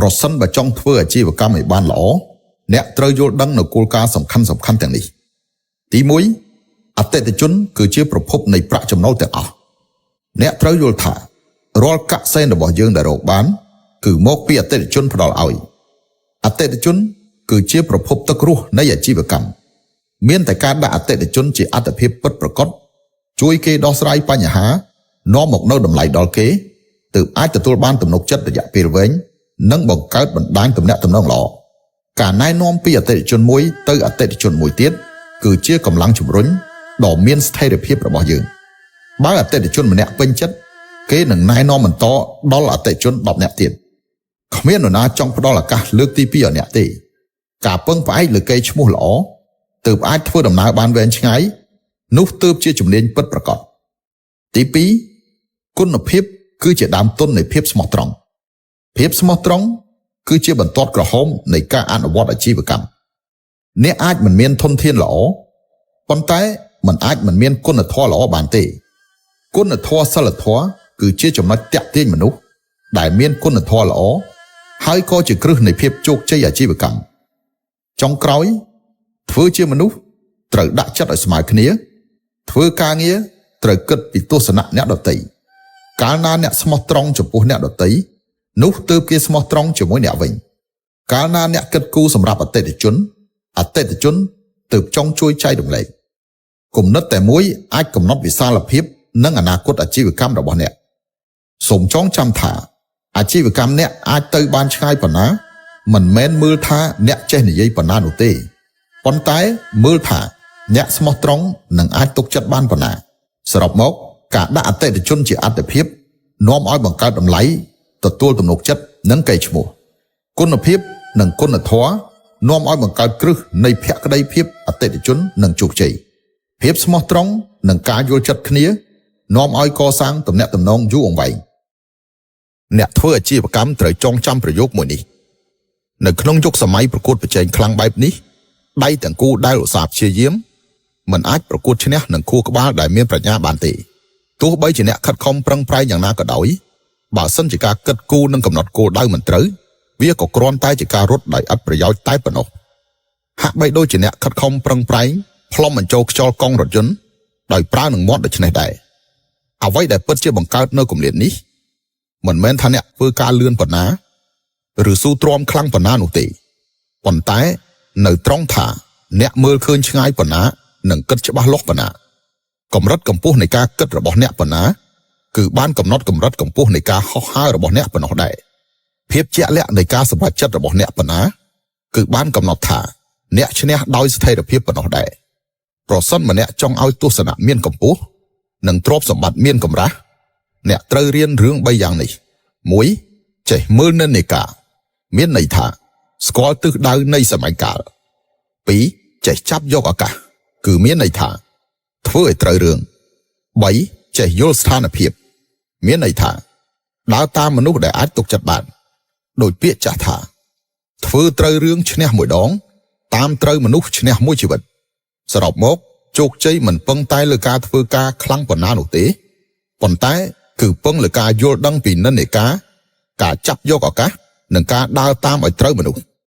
ប្រសិនបើចង់ធ្វើអាជីវកម្មឲ្យបានល្អអ្នកត្រូវយល់ដឹងនូវគោលការណ៍សំខាន់ទាំងនេះទី1អតិថិជនគឺជាប្រភពនៃប្រាក់ចំណូលទាំងអស់អ្នកត្រូវយល់ថារាល់កាក់សែនរបស់យើងដែលរកបានគឺមកពីអតិថិជនផ្ដល់ឲ្យអតិថិជនគឺជាប្រភពទឹករស់នៃអាជីវកម្មមានតែការដាក់អតិថិជនជាអត្ថប្រយោជន៍ពិតប្រាកដជួយគេដោះស្រាយបញ្ហានាំមកនូវតម្លៃដល់គេទើបអាចទទួលបានទំនុកចិត្តរយៈពេលវែងនិងបង្កើតបណ្ដាញទំនាក់ទំនងល្អការណែនាំពីអតិថិជនមួយទៅអតិថិជនមួយទៀតគឺជាកម្លាំងជំរុញដ៏មានស្ថិរភាពរបស់យើងបើអតិថិជនម្នាក់ពេញចិត្តគេនឹងណែនាំបន្តដល់អតិថិជន10នាក់ទៀតគ្មាននរណាចង់ផ្ដល់ឱកាសលើកទី2ឲ្យអ្នកទេការពឹងផ្អែកលើកេរ្តិ៍ឈ្មោះល្អទើបអាចធ្វើដំណើរបានវែងឆ្ងាយនោះទើបជាជំនាញពិតប្រាកដទី2គុណភាពគឺជាដើមទុននៃភាពស្មោះត្រង់ភាពស្មោះត្រង់គឺជាបន្ទាត់ក្រហមនៃការអនុវត្តអាជីវកម្មអ្នកអាចមិនមានធនធានល្អប៉ុន្តែมันអាចមិនមានគុណធម៌ល្អបានទេគុណធម៌សិលធម៌គឺជាចំណុចទាក់ទាញមនុស្សដែលមានគុណធម៌ល្អហើយក៏ជាគ្រឹះនៃភាពជោគជ័យអាជីវកម្មចុងក្រោយធ្វើជាមនុស្សត្រូវដាក់ចិត្តឲ្យស្មើគ្នាធ្វើការងារត្រូវគិតពីទស្សនៈអ្នកដទៃកាលណាអ្នកស្មោះត្រង់ចំពោះអ្នកដទៃនោះទើបគេស្មោះត្រង់ជាមួយអ្នកវិញកាលណាអ្នកគិតគូរសម្រាប់អតិថិជនទើបចង់ជួយចែករំលែកគំនិតតែមួយអាចកំណត់វិសាលភាពនិងអនាគតអាជីវកម្មរបស់អ្នកសូមចងចាំថាអាជីវកម្មអ្នកអាចទៅបានឆ្ងាយប៉ុណ្ណាមិនមែនមើលថាអ្នកចេះនិយាយប៉ុណ្ណានោះទេប៉ុន្តែមើលថាអ្នកស្មោះត្រង់នឹងអាចទុកចិត្តបានប៉ុណ្ណាសរុបមកការដាក់អតិថិជនជាអាទិភាពនាំឲ្យបង្កើតតម្លៃទទួលទំនុកចិត្តនិងកេរ្តិ៍ឈ្មោះគុណភាពនិងគុណធម៌នាំឲ្យបង្កើតគ្រឹះនៃភក្ដីភាពអតិថិជននិងជោគជ័យភាពស្មោះត្រង់និងការយល់ចិត្តគ្នានាំឲ្យកសាងទំនាក់ទំនងយូរអង្វែងអ្នកធ្វើអាជីវកម្មត្រូវចងចាំប្រយោគមួយនេះនៅក្នុងយុគសម័យប្រកួតប្រជែងខ្លាំងបែបនេះដៃទាំងគូដែលឧស្សាហ៍ព្យាយាមមិនអាចប្រកួតឈ្នះនឹងខួរក្បាលដែលមានប្រាជ្ញាបានទេទោះបីជាអ្នកខិតខំប្រឹងប្រែងយ៉ាងណាក៏ដោយបើសិនជាការគិតគូរនិងកំណត់គោលដៅមិនត្រូវវាក៏គ្រាន់តែជាការរត់ដោយឥតប្រយោជន៍តែប៉ុណ្ណោះហាក់បីដូចជាអ្នកខិតខំប្រឹងប្រែងផ្លុំបញ្ចូលខ្យល់កង់រថយន្តដោយប្រើនឹងមាត់ដូច្នេះដែរអ្វីដែលពិតជាបង្កើតនៅគម្លាតនេះមិនមែនថាអ្នកធ្វើការលឿនប៉ុណ្ណាឬស៊ូទ្រាំខ្លាំងប៉ុណ្ណានោះទេប៉ុន្តែនៅត្រង់ថាអ្នកមើលឃើញឆ្ងាយប៉ុណ្ណានិងគិតច្បាស់លាស់ប៉ុណ្ណាកម្រិតកម្ពស់នៃការគិតរបស់អ្នកប៉ុណ្ណាគឺបានកំណត់កម្រិតកម្ពស់នៃការហោះហើររបស់អ្នកប៉ុណ្ណោះដែរភាពជាក់លាក់នៃការសម្រេចចិត្តរបស់អ្នកប៉ុណ្ណាគឺបានកំណត់ថាអ្នកឈ្នះដោយស្ថិរភាពប៉ុណ្ណោះដែរប្រសិនបើអ្នកចង់ឲ្យទស្សនៈមានកម្ពស់និងទ្រព្យសម្បត្តិមានកម្រាស់អ្នកត្រូវរៀនរឿង3យ៉ាងនេះ 1. ចេះមើលនិន្នាការមានន័យថាស្គាល់ទិសដៅនៃសម័យកាល 2. ចេះចាប់យកឱកាសគឺមានន័យថាធ្វើឲ្យត្រូវរឿង 3. ចេះយល់ស្ថានភាពមានន័យថាដើរតាមមនុស្សដែលអាចទុកចិត្តបានដោយពាក្យចាស់ថាធ្វើត្រូវរឿងឈ្នះមួយដងតាមត្រូវមនុស្សឈ្នះមួយជីវិតសរុបមកជោគជ័យមិនពឹងតែលើការធ្វើការខ្លាំងប៉ុណ្ណានោះទេប៉ុន្តែគឺពឹងលើការយល់ដឹងពីនិន្នាការការចាប់យកឱកាសនិងការដើរតាមឲ្យត្រូវមនុស្ស